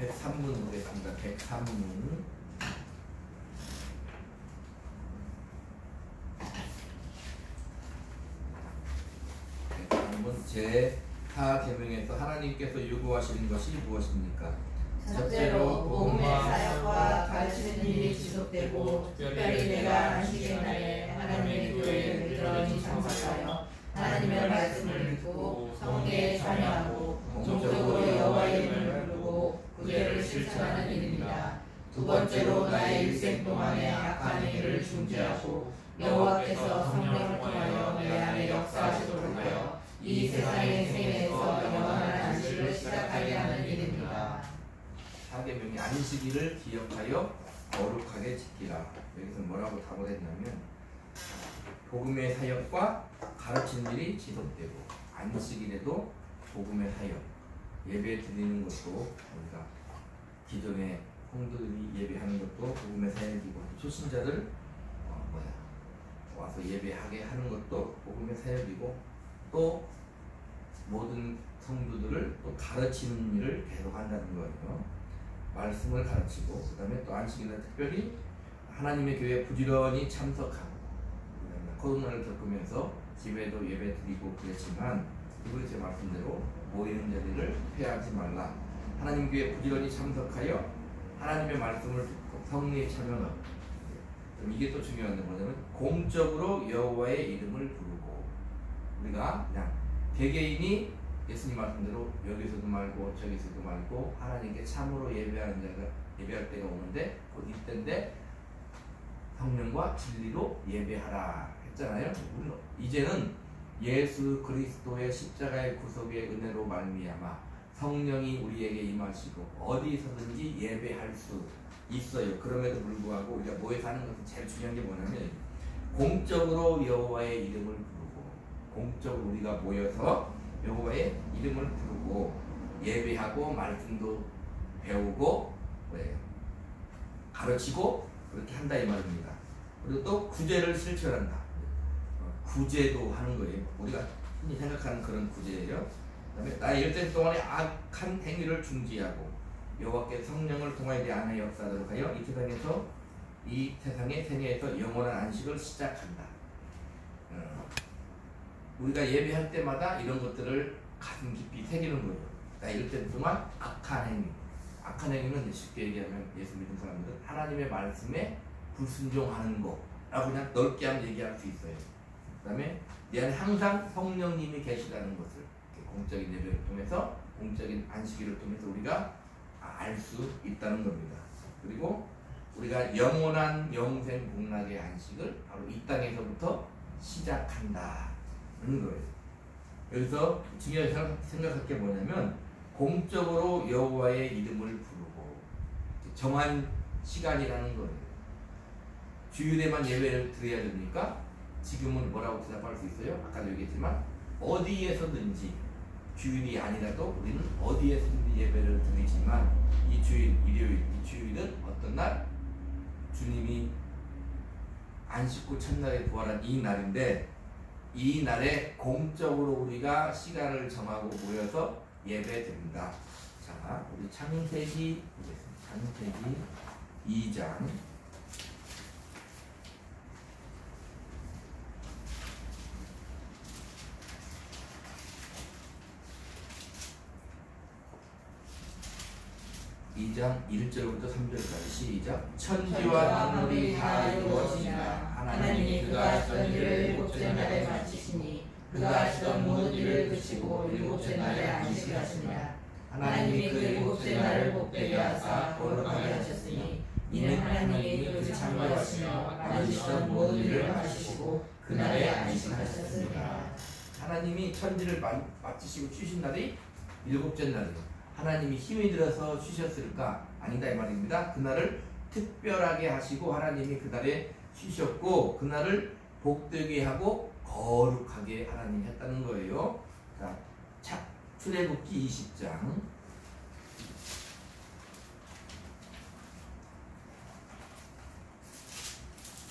103문 보겠습니다. 103문. 제4계명에서 하나님께서 요구하시는 것이 무엇입니까? 첫째로 복음의 사역과 가르치는 일이 지속되고 특별히 내가 안식의 날에 하나님의 교회를 부지런히 참석하여 하나님의 말씀을 듣고 성례에 참여하고 공적으로 여호와의 이름을 부르고 구제를 실천하는 일입니다. 두 번째로 나의 일생 동안의 악한 행위를 중지하고 여호와께서 성령을 통하여 내 안에 역사하시도록 하여 이 세상의 생애에서 영원한 안식을 시작하게 하는 일입니다. 4계명이 안식일을 기억하여 거룩하게 지키라. 여기서 뭐라고 답을 했냐면 복음의 사역과 가르치는 일이 지속되고 안식일에도 복음의 사역 예배 드리는 것도 우리가 기존의 성도들이 예배하는 것도 복음의 사역이고 초신자들 와서 예배하게 하는 것도 복음의 사역이고 또 모든 성도들을 또 가르치는 일을 계속 한다는 거예요. 말씀을 가르치고 그 다음에 또 안식일에 특별히 하나님의 교회에 부지런히 참석하고 코로나를 겪으면서 집에도 예배 드리고 그랬지만 그리고 제 말씀대로 모이는 자리를 폐하지 말라. 하나님 교회에 부지런히 참석하여 하나님의 말씀을 듣고 성례에 참여하고 이게 또 중요한데 뭐냐면 공적으로 여호와의 이름을 부르고 우리가 그냥 개개인이 예수님 말씀대로 여기서도 말고 저기서도 말고 하나님께 참으로 예배하는 자가 예배할 때가 오는데 곧 이때인데 성령과 진리로 예배하라 했잖아요. 이제는 예수 그리스도의 십자가의 구속의 은혜로 말미암아 성령이 우리에게 임하시고 어디서든지 예배할 수 있어요. 그럼에도 불구하고 우리가 모여서 하는 것은 제일 중요한 게 뭐냐면 공적으로 여호와의 이름을 부르고 공적으로 우리가 모여서 여호와의 이름을 부르고 예배하고 말씀도 배우고 가르치고 그렇게 한다 이 말입니다. 그리고 또 구제를 실천한다. 구제도 하는 거예요. 우리가 흔히 생각하는 그런 구제예요. 그다음에 나의 일생 동안의 악한 행위를 중지하고 여호와께 성령을 통하여 내 안에 역사하도록 하여 이 세상의 생애에서 영원한 안식을 시작한다. 우리가 예배할 때마다 이런 것들을 가슴 깊이 새기는 거예요. 나의 일생 동안 악한 행위는 쉽게 얘기하면 예수 믿는 사람들은 하나님의 말씀에 불순종하는 거라고 그냥 넓게 한번 얘기할 수 있어요. 그 다음에 내 안에 항상 성령님이 계시다는 것을 공적인 예배를 통해서 공적인 안식일을 통해서 우리가 알 수 있다는 겁니다. 그리고 우리가 영원한 영생 복락의 안식을 바로 이 땅에서부터 시작한다는 거예요. 여기서 중요하게 생각할 게 뭐냐면 공적으로 여호와의 이름을 부르고 정한 시간이라는 거예요. 주일에만 예배를 드려야 됩니까? 지금은 뭐라고 대답할 수 있어요? 아까도 얘기했지만 어디에서든지 주일이 아니라도 우리는 어디에서든지 예배를 드리지만 이 주일, 일요일, 이 주일은 어떤 날? 주님이 안 씻고 첫날에 부활한 이 날인데 이 날에 공적으로 우리가 시간을 정하고 모여서 예배 드립니다. 자, 우리 창세기 보겠습니다. 창세기 2장 2장 1절부터 3절까지 시작. 천지와 만물이 다 이루어지니라. 하나님이 그가 하시던 일을 일곱째 날에 마치시니 그가 하시던 모든 일을 그치고 일곱째 날에 안식하시니라. 하나님이 그 일곱째 날을 복되게 하사 거룩하게 하셨으니 이는 하나님이 그 창조하시며 만드시던 모든 일을 하시고 그날에 안식하셨습니다. 하나님이 천지를 마치시고 쉬신 날이 일곱째 날이에요. 하나님이 힘이 들어서 쉬셨을까? 아니다 이 말입니다. 그날을 특별하게 하시고 하나님이 그날에 쉬셨고 그날을 복되게 하고 거룩하게 하나님이 했다는 거예요. 자, 출애굽기 20장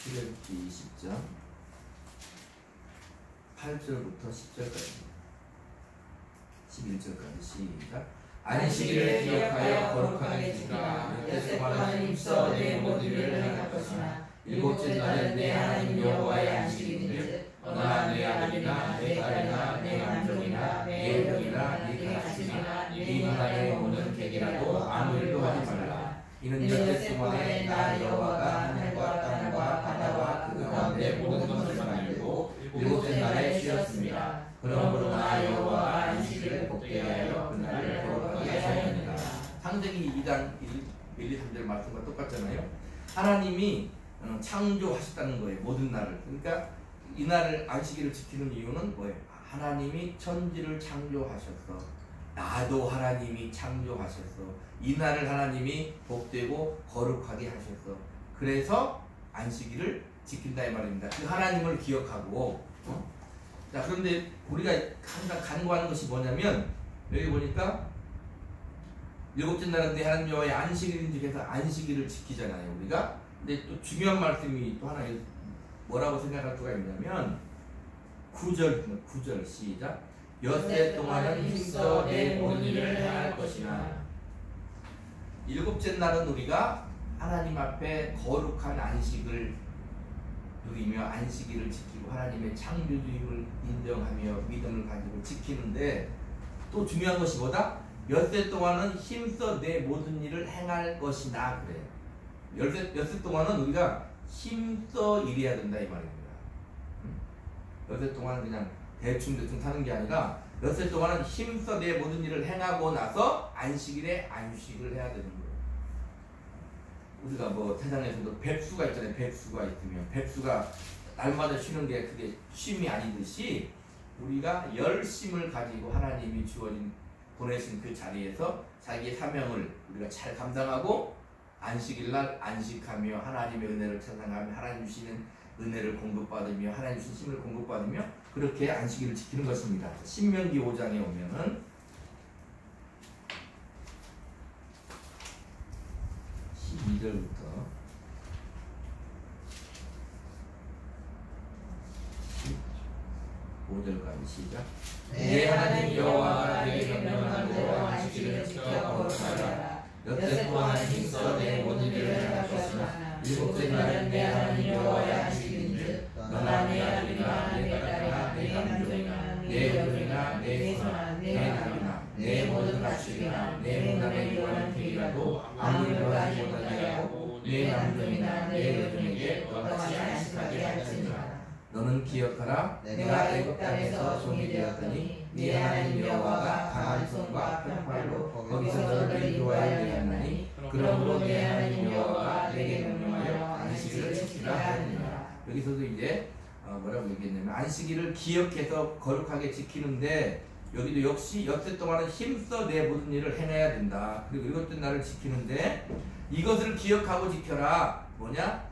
출애굽기 20장 8절부터 10절까지 11절까지 시작. 안식일을 기억하여 거룩하게 지키라. 엿새 동안은 힘써 내 모든 일을 행할 것이나 일곱째 날은 내 하나님 여호와의 안식일인즉 너나 내 아들이나 내 딸이나 내 남종이나 내 여종이나 네 가축이나 네 나라의 모든 객이라도 아무 일도 하지 말라. 이는 엿새 동안에 나 여호와가 하늘과 땅과 바다와 그 가운데 모든 것을 만들고 일곱째 날에 쉬었습니다. 그러므로 나 여호와가 안식일을 복되게 하여 그날을 거룩하게 하셨느니라. 창세기 2장 1, 2, 3절 말씀과 똑같잖아요. 하나님이 창조하셨다는 거예요. 모든 날을. 그러니까 이 날을 안식일을 지키는 이유는 뭐예요? 하나님이 천지를 창조하셨어. 나도 하나님이 창조하셨어. 이 날을 하나님이 복되고 거룩하게 하셨어. 그래서 안식일을 지킨다 이 말입니다. 그 하나님을 기억하고 자, 그런데 우리가 항상 간구하는 것이 뭐냐면 여기 보니까 일곱째 날은 내 하나님 여호와의 안식일인즉 해서 안식일을 지키잖아요 우리가. 근데 또 중요한 말씀이 또 하나 뭐라고 생각할 수가 있냐면 9절 시작. 엿새 동안은 힘써 내 모든 일을 행할 것이나. 일곱째 날은 우리가 하나님 앞에 거룩한 안식을 누리며 안식일을 지키고 하나님의 창조주임을 인정하며 믿음을 가지고 지키는데 또 중요한 것이 뭐다? 엿새 동안은 힘써 내 모든 일을 행할 것이나 그래요. 엿새 동안은 우리가 힘써 일해야 된다 이 말입니다. 엿새 동안은 그냥 대충 사는 게 아니라 엿새 동안은 힘써 내 모든 일을 행하고 나서 안식일에 안식을 해야 되는 거예요. 우리가 뭐 세상에서도 백수가 있잖아요. 백수가 있으면 백수가 날마다 쉬는 게 그게 쉼이 아니듯이 우리가 열심을 가지고 하나님이 보내신 그 자리에서 자기의 사명을 우리가 잘 감당하고 안식일날 안식하며 하나님의 은혜를 찬양하며 하나님 주시는 은혜를 공급받으며 하나님 주신 힘을 공급받으며 그렇게 안식일을 지키는 것입니다. 신명기 5장에 오면은 12절부터 5절까지 시작. 내 하나님 여호와가 내게 명령한 대로 안식일을 지켜 거룩하라. 엿새 동안은 힘써 내 모든 일을 행할 것이나 일곱째 날은 내 하나님 여호와의 안식일인즉 너나 내 아들이나 내 딸이나 내 남종이나 내 여종이나 내 소나 내 나귀나 내 모든 가축이나 내 문안에 요하는 객이라도 아무 일도 하지 못하게 하고 내 남종이나 내 여종에게 너같이 안식하게 할지니라. 너는 기억하라. 내가 애굽 땅에서 종이 되었더니 네 하나님 여호와가 강한 손과 편팔로 거기서 너를 인도하여 내었나니 그러므로 네 하나님 여호와가 내게 명령하여 안식일을 지키라 하느니라. 여기서도 이제 뭐라고 얘기했냐면 안식일을 기억해서 거룩하게 지키는데 여기도 역시 엿새 동안은 힘써 내 모든 일을 행해야 된다. 그리고 일곱째 날을 지키는데 이것을 기억하고 지켜라. 뭐냐?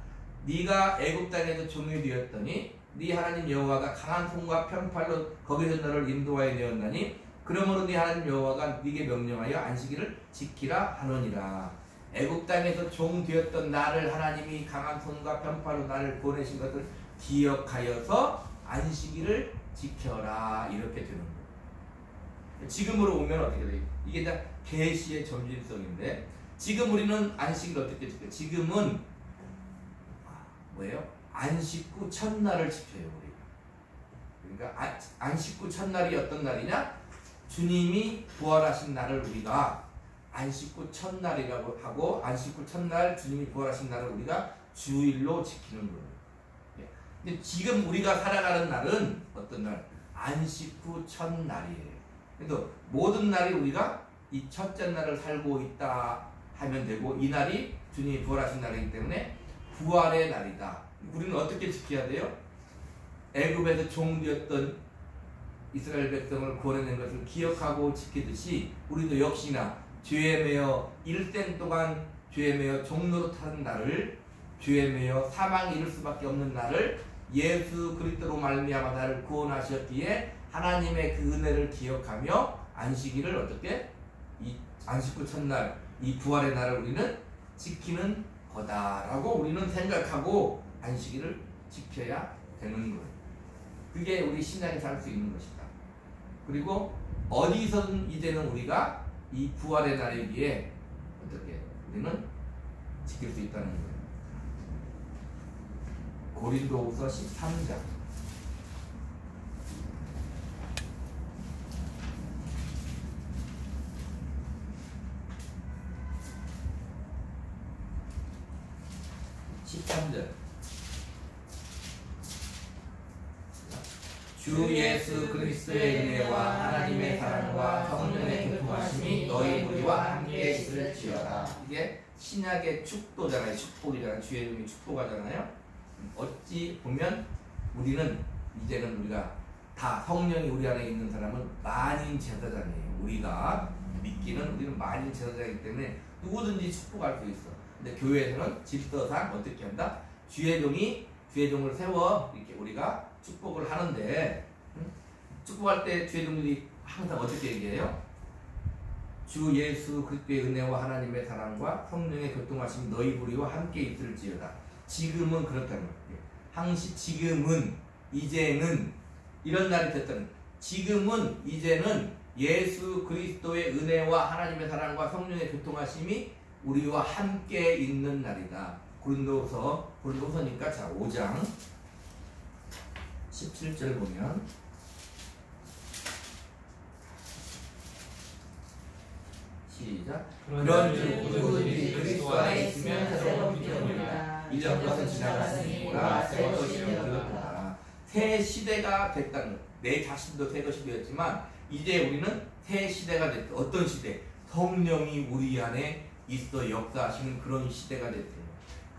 네가 애굽 땅에서 종이 되었더니 네 하나님 여호와가 강한 손과 편팔로 거기서 너를 인도하여 내었나니 그러므로 네 하나님 여호와가 네게 명령하여 안식일을 지키라 하느니라. 애굽 땅에서 종 되었던 나를 하나님이 강한 손과 편팔로 나를 보내신 것을 기억하여서 안식일을 지켜라 이렇게 되는 거예요. 지금으로 오면 어떻게 돼요? 이게 이제 계시의 점진성인데 지금 우리는 안식일을 어떻게 지켜요? 지금은 뭐예요? 안식 후 첫날을 지켜요 우리가. 그러니까 안식 후 첫날이 어떤 날이냐? 주님이 부활하신 날을 우리가 안식 후 첫날이라고 하고 안식 후 첫날 주님이 부활하신 날을 우리가 주일로 지키는 거예요. 근데 지금 우리가 살아가는 날은 어떤 날? 안식 후 첫날이에요. 그래서 모든 날이 우리가 이 첫째 날을 살고 있다 하면 되고 이 날이 주님이 부활하신 날이기 때문에 부활의 날이다. 우리는 어떻게 지켜야 돼요? 애굽에서 종되었던 이스라엘 백성을 구원해낸 것을 기억하고 지키듯이 우리도 역시나 죄에 매여 일생 동안 죄에 매여 종노릇하는 날을 죄에 매여 사망에 이를 수밖에 없는 날을 예수 그리스도로 말미암아 나를 구원하셨기에 하나님의 그 은혜를 기억하며 안식일을 어떻게? 이 안식 후 첫날 이 부활의 날을 우리는 지키는 거다라고 우리는 생각하고 안식일을 지켜야 되는 거예요. 그게 우리 신앙에서 할 수 있는 것이다. 그리고 어디서든 이제는 우리가 이 부활의 날이기에 어떻게 우리는 지킬 수 있다는 거예요. 고린도후서 13장 13절 주 예수 그리스도의 은혜와 하나님의 사랑과 성령의 교통하심이 너희 우리와 함께 있을지어다. 이게 신약의 축도잖아요. 축복이잖아요. 주의 이름이 축복하잖아요. 어찌 보면 우리는 이제는 우리가 다 성령이 우리 안에 있는 사람은 만인 제사장이에요. 우리가 믿기는 우리는 만인 제사장이기 때문에 누구든지 축복할 수 있어. 근데 교회에서는 질서상 어떻게 한다? 주의 종을 세워 이렇게 우리가 축복을 하는데 축복할 때 주의 종들이 항상 어떻게 얘기해요? 주 예수 그리스도의 은혜와 하나님의 사랑과 성령의 교통하심이 너희 우리와 함께 있을지어다. 지금은 그렇다는 거예요. 항시 지금은 이제는 이런 날이 됐다는 지금은 이제는 예수 그리스도의 은혜와 하나님의 사랑과 성령의 교통하심이 우리와 함께 있는 날이다. 고린도서니까 자 5장 17절 보면 시작. 그런즉 누구든지 그리스도 안에 있으면 새로운 피조물이다. 이전 것은 지나갔으니 보라 새 것이 되었다. 새 시대가 됐다는 것. 내 자신도 새 것이 되었지만 이제 우리는 새 시대가 됐다. 어떤 시대? 성령이 우리 안에 있어 역사하시는 그런 시대가 됐대요.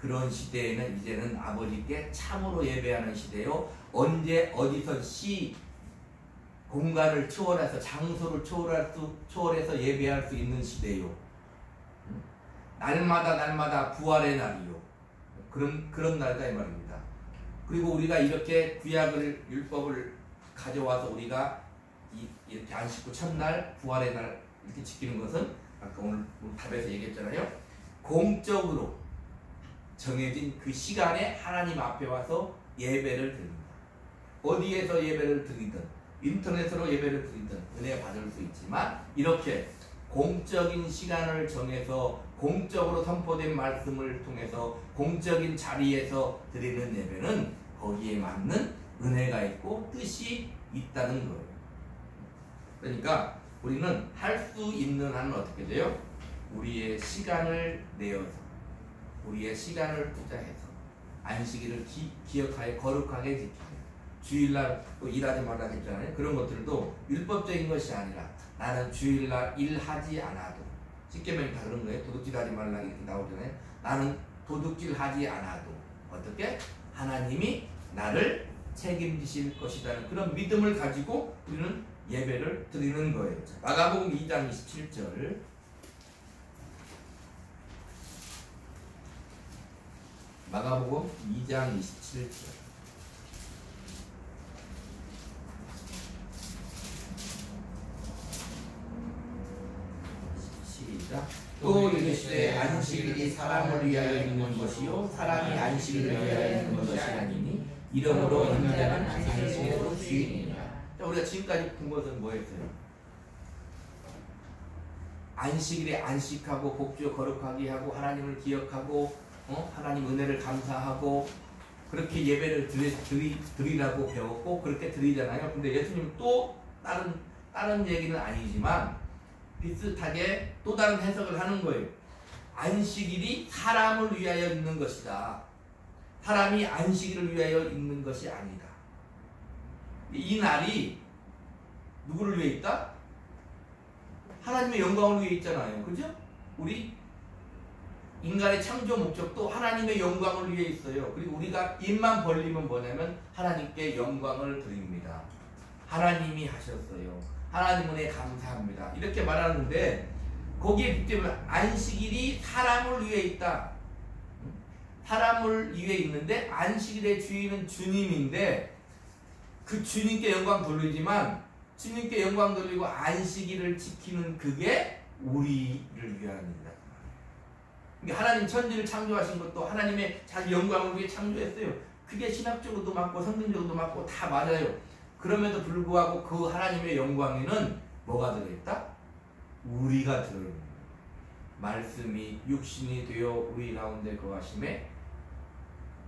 그런 시대에는 이제는 아버지께 참으로 예배하는 시대요. 언제 어디서 공간을 초월해서 장소를 초월해서 예배할 수 있는 시대요. 날마다 부활의 날이요. 그런 날이다 이 말입니다. 그리고 우리가 이렇게 구약을 율법을 가져와서 우리가 이렇게 안식구 첫날 부활의 날 이렇게 지키는 것은 아까 오늘 답에서 얘기했잖아요. 공적으로 정해진 그 시간에 하나님 앞에 와서 예배를 드립니다. 어디에서 예배를 드리든 인터넷으로 예배를 드리든 은혜 받을 수 있지만 이렇게 공적인 시간을 정해서 공적으로 선포된 말씀을 통해서 공적인 자리에서 드리는 예배는 거기에 맞는 은혜가 있고 뜻이 있다는 거예요. 그러니까 우리는 할 수 있는 한은 어떻게 돼요? 우리의 시간을 내어서 우리의 시간을 투자해서 안식일을 기억하여 거룩하게 지키고 주일날 또 일하지 말라고 했잖아요. 그런 것들도 율법적인 것이 아니라 나는 주일날 일하지 않아도 십계명이 다 그런 거예요. 도둑질하지 말라고 이렇게 나오잖아요. 나는 도둑질하지 않아도 어떻게? 하나님이 나를 책임지실 것이라는 그런 믿음을 가지고 우리는 예배를 드리는 거예요. 마가복음 2장 27절 마가복음 2장 27절 시작. 또 이르시되 안식일이 사람을 위하여 있는 것이요 사람이 안식일을 위하여 있는 것이 아니니 이러므로 인자는 안식일의 주인이니라. 우리가 지금까지 본 것은 뭐였어요? 안식일에 안식하고 복주 거룩하게 하고 하나님을 기억하고 하나님 은혜를 감사하고 그렇게 예배를 드리라고 배웠고 그렇게 드리잖아요. 근데 예수님 또 다른 얘기는 아니지만 비슷하게 또 다른 해석을 하는 거예요. 안식일이 사람을 위하여 있는 것이다. 사람이 안식일을 위하여 있는 것이 아니다. 이 날이 누구를 위해 있다? 하나님의 영광을 위해 있잖아요. 그죠? 우리 인간의 창조 목적도 하나님의 영광을 위해 있어요. 그리고 우리가 입만 벌리면 뭐냐면 하나님께 영광을 드립니다. 하나님이 하셨어요. 하나님 은혜 감사합니다. 이렇게 말하는데 거기에 붙들면 안식일이 사람을 위해 있다. 사람을 위해 있는데 안식일의 주인은 주님인데 그 주님께 영광 돌리지만 주님께 영광 돌리고 안식일을 지키는 그게 우리를 위한 일이다. 그러니까 하나님 천지를 창조하신 것도 하나님의 자기 영광을 위해 창조했어요. 그게 신학적으로도 맞고 성경적으로도 맞고 다 맞아요. 그럼에도 불구하고 그 하나님의 영광에는 뭐가 들어있다? 우리가 들어요. 말씀이 육신이 되어 우리 가운데 거하심에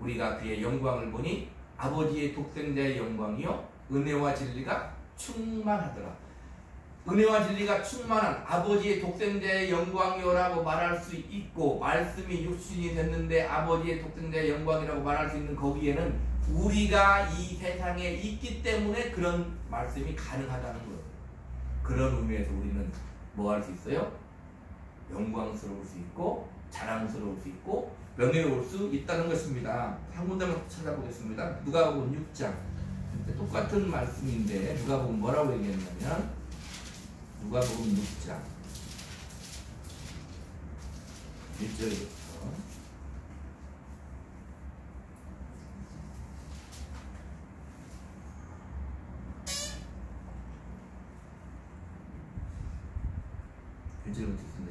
우리가 그의 영광을 보니 아버지의 독생자의 영광이요 은혜와 진리가 충만하더라. 은혜와 진리가 충만한 아버지의 독생자의 영광이요라고 말할 수 있고, 말씀이 육신이 됐는데 아버지의 독생자의 영광이라고 말할 수 있는 거기에는 우리가 이 세상에 있기 때문에 그런 말씀이 가능하다는 거예요. 그런 의미에서 우리는 뭐 할 수 있어요? 영광스러울 수 있고 자랑스러울 수 있고 명예로울 수 있다는 것입니다. 한 군데만 찾아보겠습니다. 누가복음 6장. 똑같은 말씀인데 누가복음 뭐라고 얘기했냐면, 누가복음 6장 1절부터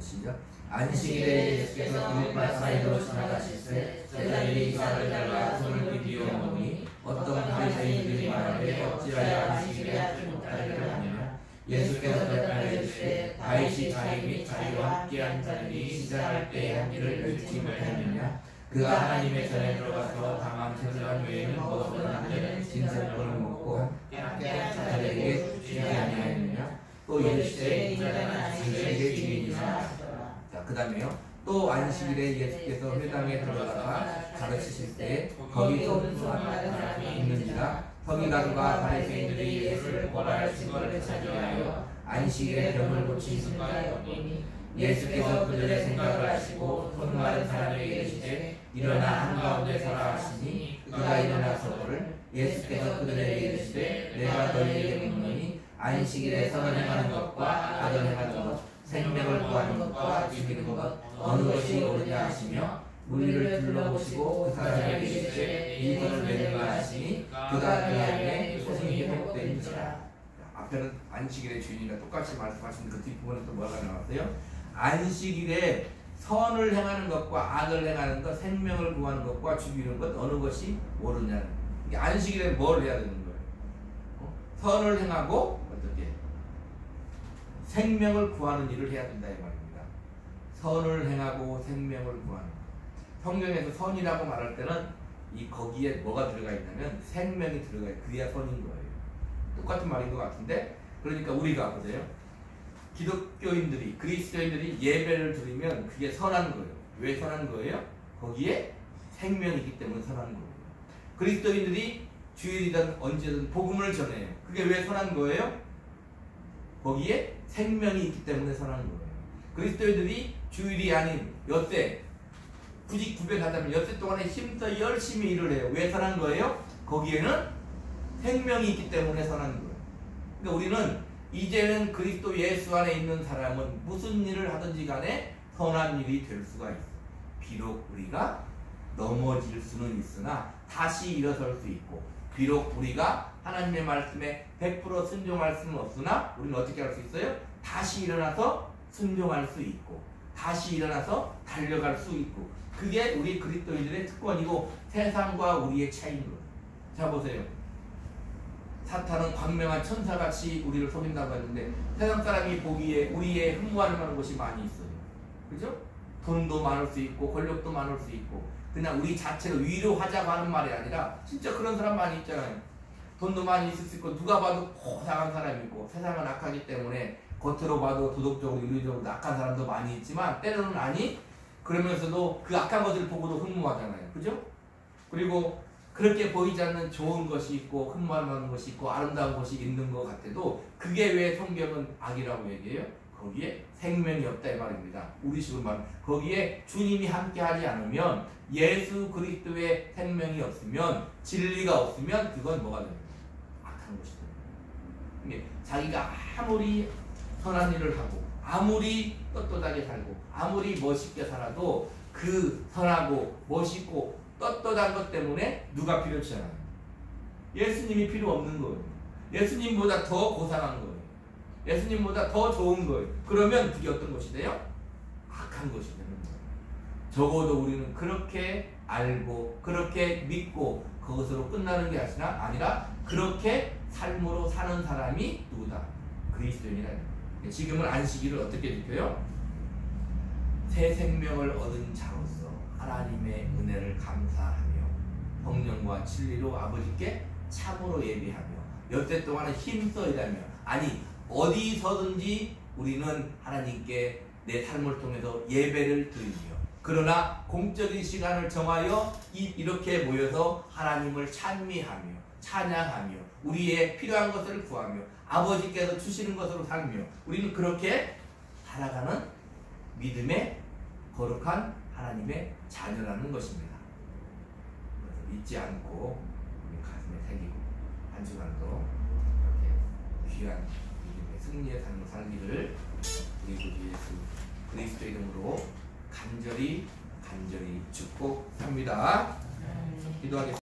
시작. 안식일에 예수께서 그뭇밭 사이로 지나가실새 제자들이 쌀을 잘라 손을 비비어 먹으니 어떤 바리새인들이 말하되 어찌하여 안식일에 하지 못하리라 하냐. 예수께서 대답하여 이르시되 다윗이 자기 및 자기와 함께한 자들이 시작할 때의 한 일을 읽지 못하느냐. 그가 하나님의 전에 들어가서 다만 제사장 외에는 무엇을 안 되는 진설물을 먹고 함께한 자들에게 주지 아니하였느냐. 또 이르시되 인자는 안식일의 주인이라. 자, 그 다음에요. 또 안식일에 예수께서 회당에 들어가다가 가르치실 때 거기 또 수많은 사람이 있는지라. 서기관과 바리새인들이 예수를 고발할 증거를 찾으려 안식일에 병을 고친 순간에 보니 예수께서 그들의 생각을 하시고 손 마른 사람에게 이르시되 일어나 한가운데 서라 하시니 그가 일어나서를 예수께서 그들에게 이르시되 내가 너희에게 묻노니 안식일에 선을 행하는 것과 악을 행하는 것, 생명을 구하는 것과 죽이는 것 어느 것이 옳으냐 하시며 무리를 둘러보시고 그 사람에게 이르시되 이것을 내는가 하시니 그가 그 안에 손이 회복된지라. 앞에는 안식일의 주인이라 똑같이 말씀하신 그 뒷부분에 또 뭐가 나왔어요? 안식일에 선을 행하는 것과 악을 행하는 것, 생명을 구하는 것과 죽이는 것 어느 것이 옳으냐. 안식일에 뭘 해야 되는 거예요? 선을 행하고 어떻게 생명을 구하는 일을 해야 된다 이 말입니다. 선을 행하고 생명을 구하는 것. 성경에서 선이라고 말할 때는 이 거기에 뭐가 들어가 있냐면 생명이 들어가 있어요. 그래야 선인 거예요. 똑같은 말인 것 같은데, 그러니까 우리가 보세요. 기독교인들이, 그리스도인들이 예배를 드리면 그게 선한 거예요. 왜 선한 거예요? 거기에 생명이 있기 때문에 선한 거예요. 그리스도인들이 주일이든 언제든 복음을 전해요. 그게 왜 선한 거예요? 거기에 생명이 있기 때문에 선한 거예요. 그리스도인들이 주일이 아닌 엿새, 굳이 구별하자면 엿새 동안에 힘써 열심히 일을 해요. 왜 선한 거예요? 거기에는 생명이 있기 때문에 선한 거예요. 그러니까 우리는 이제는 그리스도 예수 안에 있는 사람은 무슨 일을 하든지 간에 선한 일이 될 수가 있어요. 비록 우리가 넘어질 수는 있으나 다시 일어설 수 있고, 비록 우리가 하나님의 말씀에 100% 순종할 수는 없으나 우리는 어떻게 할 수 있어요? 다시 일어나서 순종할 수 있고, 다시 일어나서 달려갈 수 있고, 그게 우리 그리스도인들의 특권이고 세상과 우리의 차이인 거예요. 자 보세요. 사탄은 광명한 천사같이 우리를 속인다고 했는데 세상 사람이 보기에 우리의 흠모할 만한 것이 많이 있어요. 그죠? 돈도 많을 수 있고 권력도 많을 수 있고, 그냥 우리 자체로 위로하자고 하는 말이 아니라 진짜 그런 사람 많이 있잖아요. 돈도 많이 있을 수 있고 누가 봐도 고상한 사람이 있고, 세상은 악하기 때문에 겉으로 봐도 도덕적으로 윤리적으로 악한 사람도 많이 있지만 때로는 아니 그러면서도 그 악한 것을 보고도 흠모하잖아요. 그죠? 그리고 그렇게 보이지 않는 좋은 것이 있고 흠모할 만한 것이 있고 아름다운 것이 있는 것 같아도 그게 왜 성경은 악이라고 얘기해요? 거기에 생명이 없다 이 말입니다. 우리식으로 말하면 거기에 주님이 함께하지 않으면, 예수 그리스도의 생명이 없으면, 진리가 없으면 그건 뭐가 됩니까? 악한 것이 됩니다. 자기가 아무리 선한 일을 하고 아무리 떳떳하게 살고 아무리 멋있게 살아도 그 선하고 멋있고 떳떳한 것 때문에 누가 필요치 않아요? 예수님이 필요 없는 거예요. 예수님보다 더 고상한 거예요. 예수님보다 더 좋은 거예요. 그러면 그게 어떤 것이 돼요? 악한 것이 되는 거예요. 적어도 우리는 그렇게 알고 그렇게 믿고 그것으로 끝나는 게 아니라 그렇게 삶으로 사는 사람이 누구다? 그리스도인이라는 거예요. 지금은 안식일을 어떻게 지켜요? 새 생명을 얻은 자로서 하나님의 은혜를 감사하며 성령과 진리로 아버지께 참으로 예배하며 여태 동안은 힘써 일하며, 아니 어디서든지 우리는 하나님께 내 삶을 통해서 예배를 드리며, 그러나 공적인 시간을 정하여 이렇게 모여서 하나님을 찬미하며 찬양하며 우리의 필요한 것을 구하며 아버지께서 주시는 것으로 살며, 우리는 그렇게 살아가는 믿음의 거룩한 하나님의 자녀라는 것입니다. 그래서 잊지 않고 우리 가슴에 새기고 한 주간도 이렇게 귀한 믿음의 승리의 삶을 살기를 우리 구주 예수 그리스도 이름으로 간절히 축복합니다. 기도하겠습니다.